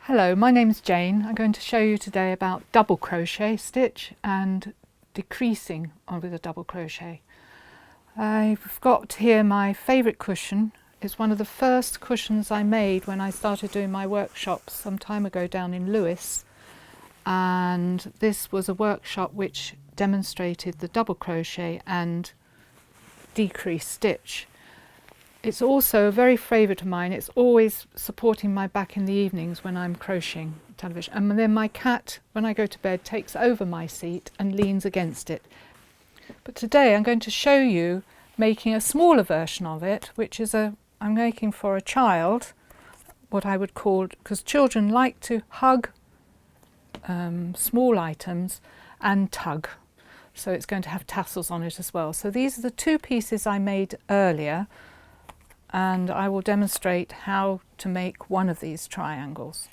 Hello, my name's Jane. I'm going to show you today about double crochet stitch and decreasing with a double crochet. I've got here my favourite cushion. It's one of the first cushions I made when I started doing my workshops some time ago down in Lewis, and this was a workshop which demonstrated the double crochet and decrease stitch. It's also a very favourite of mine. It's always supporting my back in the evenings when I'm crocheting television. And then my cat, when I go to bed, takes over my seat and leans against it. But today I'm going to show you making a smaller version of it, which is I'm making for a child, what I would call, because children like to hug small items and tug. So it's going to have tassels on it as well. So these are the two pieces I made earlier, and I will demonstrate how to make one of these triangles.